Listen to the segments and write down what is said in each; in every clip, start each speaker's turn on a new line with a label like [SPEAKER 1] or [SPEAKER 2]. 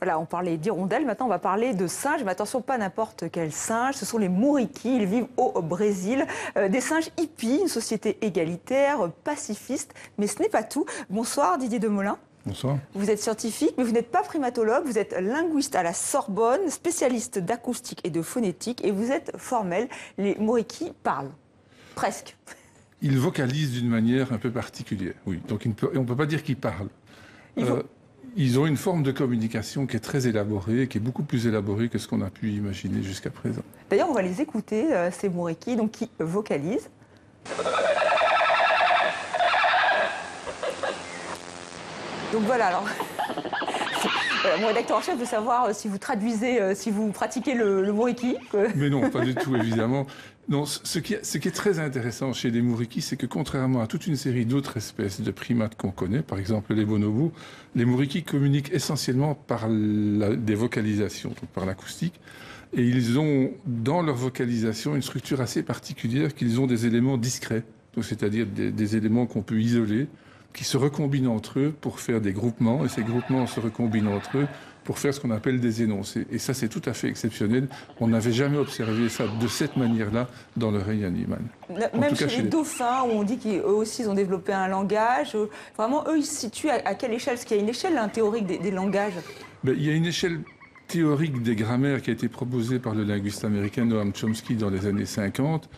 [SPEAKER 1] Voilà, on parlait d'hirondelles, maintenant on va parler de singes, mais attention, pas n'importe quel singe, ce sont les mouriquis, ils vivent au Brésil, des singes hippies, une société égalitaire, pacifiste, mais ce n'est pas tout. Bonsoir Didier Demolin.
[SPEAKER 2] Bonsoir.
[SPEAKER 1] Vous êtes scientifique, mais vous n'êtes pas primatologue, vous êtes linguiste à la Sorbonne, spécialiste d'acoustique et de phonétique, et vous êtes formel. Les mouriquis parlent, presque.
[SPEAKER 2] Ils vocalisent d'une manière un peu particulière, oui. Donc on ne peut pas dire qu'ils parlent. Ils ont une forme de communication qui est très élaborée, qui est beaucoup plus élaborée que ce qu'on a pu imaginer jusqu'à présent.
[SPEAKER 1] D'ailleurs, on va les écouter, ces mouriquis, donc qui vocalisent. Donc voilà, alors, mon rédacteur en chef veut savoir si vous traduisez, si vous pratiquez le mouriki.
[SPEAKER 2] Mais non, pas du tout, évidemment. Non, ce qui est très intéressant chez les mouriquis, c'est que contrairement à toute une série d'autres espèces de primates qu'on connaît, par exemple les bonobos, les mouriquis communiquent essentiellement par des vocalisations, donc par l'acoustique. Et ils ont, dans leur vocalisation, une structure assez particulière, qu'ils ont des éléments discrets, c'est-à-dire des éléments qu'on peut isoler, qui se recombinent entre eux pour faire des groupements, et ces groupements se recombinent entre eux pour faire ce qu'on appelle des énoncés. Et ça, c'est tout à fait exceptionnel. On n'avait jamais observé ça de cette manière-là dans le règne animal.
[SPEAKER 1] Même chez les dauphins, où on dit qu'eux aussi ils ont développé un langage, vraiment, eux, ils se situent à quelle échelle? Parce qu'il y a une échelle théorique des langages.
[SPEAKER 2] Il y a une échelle théorique des grammaires qui a été proposée par le linguiste américain Noam Chomsky dans les années 50.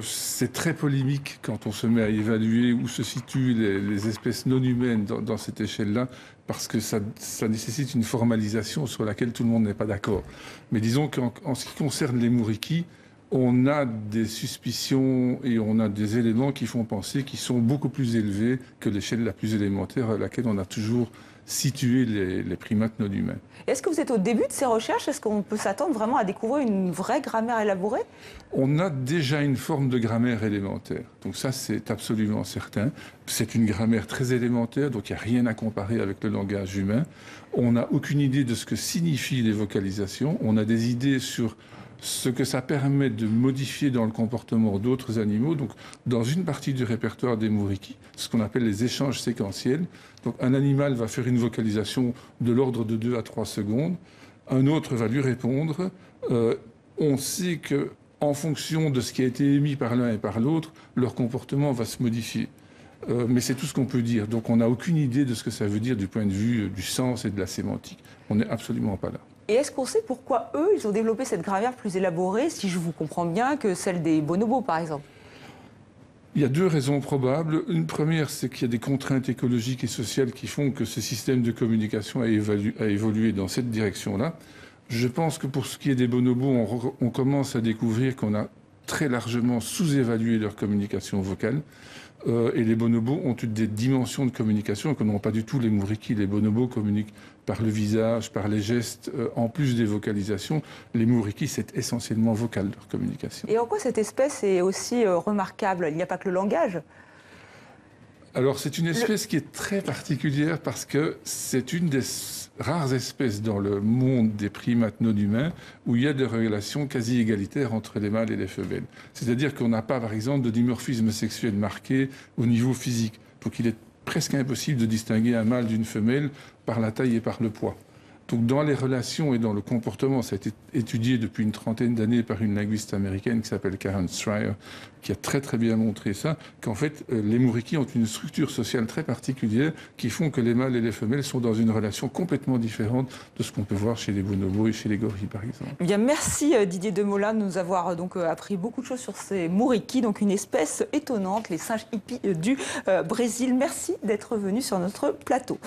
[SPEAKER 2] C'est très polémique quand on se met à évaluer où se situent les espèces non humaines dans cette échelle-là, parce que ça nécessite une formalisation sur laquelle tout le monde n'est pas d'accord. Mais disons qu'en ce qui concerne les mouriquis, on a des suspicions et on a des éléments qui font penser qu'ils sont beaucoup plus élevés que l'échelle la plus élémentaire à laquelle on a toujours situé les primates non humains.
[SPEAKER 1] Est-ce que vous êtes au début de ces recherches? Est-ce qu'on peut s'attendre vraiment à découvrir une vraie grammaire élaborée?
[SPEAKER 2] On a déjà une forme de grammaire élémentaire. Donc ça, c'est absolument certain. C'est une grammaire très élémentaire, donc il n'y a rien à comparer avec le langage humain. On n'a aucune idée de ce que signifient les vocalisations. On a des idées sur ce que ça permet de modifier dans le comportement d'autres animaux. Donc, dans une partie du répertoire des mouriquis, ce qu'on appelle les échanges séquentiels. Donc, un animal va faire une vocalisation de l'ordre de 2 à 3 secondes. Un autre va lui répondre. On sait que, en fonction de ce qui a été émis par l'un et par l'autre, leur comportement va se modifier. Mais c'est tout ce qu'on peut dire. Donc, on n'a aucune idée de ce que ça veut dire du point de vue du sens et de la sémantique. On n'est absolument pas là.
[SPEAKER 1] Et est-ce qu'on sait pourquoi eux, ils ont développé cette grammaire plus élaborée, si je vous comprends bien, que celle des bonobos, par exemple?
[SPEAKER 2] Il y a deux raisons probables. Une première, c'est qu'il y a des contraintes écologiques et sociales qui font que ce système de communication a évolué dans cette direction-là. Je pense que pour ce qui est des bonobos, on commence à découvrir qu'on a très largement sous-évalué leur communication vocale. Et les bonobos ont des dimensions de communication que n'ont pas du tout les mouriquis. Les bonobos communiquent par le visage, par les gestes, en plus des vocalisations. Les mouriquis, c'est essentiellement vocal, leur communication.
[SPEAKER 1] Et en quoi cette espèce est aussi remarquable? Il n'y a pas que le langage.
[SPEAKER 2] Alors, c'est une espèce qui est très particulière parce que c'est une des rares espèces dans le monde des primates non humains où il y a des relations quasi égalitaires entre les mâles et les femelles. C'est-à-dire qu'on n'a pas, par exemple, de dimorphisme sexuel marqué au niveau physique. Donc, il est presque impossible de distinguer un mâle d'une femelle par la taille et par le poids. Donc, dans les relations et dans le comportement, ça a été étudié depuis une trentaine d'années par une linguiste américaine qui s'appelle Karen Stryer, qui a très très bien montré ça, qu'en fait, les mouriquis ont une structure sociale très particulière qui font que les mâles et les femelles sont dans une relation complètement différente de ce qu'on peut voir chez les bonobos et chez les gorilles, par exemple.
[SPEAKER 1] Eh bien, merci Didier Demolin de nous avoir donc appris beaucoup de choses sur ces mouriquis, donc une espèce étonnante, les singes hippies du Brésil. Merci d'être venu sur notre plateau.